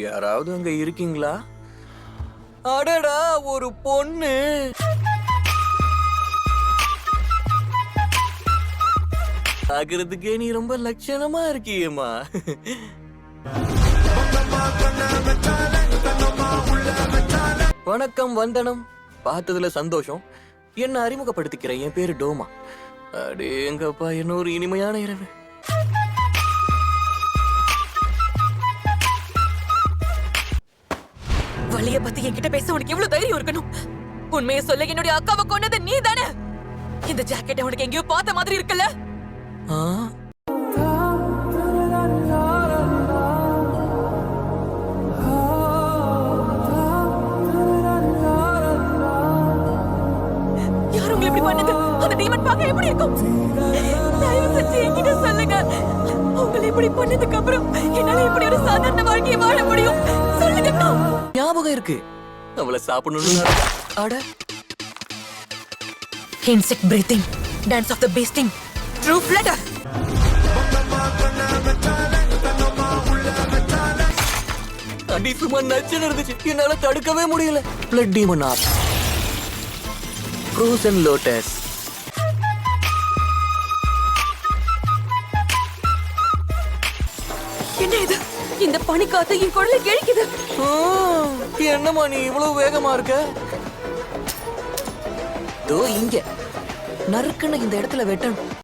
யாராவது அங்க இருக்கீங்களா? அடடா, ஒரு பொண்ணு. பாக்குறதுக்கே நீ ரொம்ப லட்சணமா இருக்கியேம்மா. வணக்கம், வந்தனம். பார்த்ததுல சந்தோஷம். என்ன அறிமுகப்படுத்திக்கிறேன், என் பேரு டோமா. அடேங்கப்பா, என்ன ஒரு இனிமையான இரவு. வலிய பத்தி என்கிட்ட பேச உனக்கு எவ்வளவு தைரியம் இருக்கணும்? உண்மையை சொல்ல, என்னுடைய அக்காவை கொன்னது நீ தானே. இந்த ஜாக்கெட்டை உனக்கு எங்கேயோ பார்த்த மாதிரி இருக்குல்ல? ஆ, யார் உங்களை இப்படி பண்ணது? அந்த டீமன் பார்க்க எப்படி இருக்கும்? தயவு செஞ்சு என்கிட்ட சொல்லுங்க. உங்களை இப்படி பண்ணதுக்கு அப்புறம் என்னால இப்படி ஒரு சாதாரண வாழ்க்கையை வாழ முடியும்? சொல்லுங்க அக்கா. ஞாபகம் இருக்கு. அவளை சாப்பிடணும்னு. அட, insect breathing, dance of the bee sting, true flutter. அடி சும்மா நச்சுன்னு இருந்துச்சு. என்னால தடுக்கவே முடியல. Blood demon art, frozen lotus. என்ன இது? இந்த பனிக்காத்து என் குரலை கிழிக்குது. என்னம்மா நீ இவ்வளவு வேகமா இருக்க? தோ இங்க நறுக்குன்னு இந்த இடத்துல வெட்டணும்.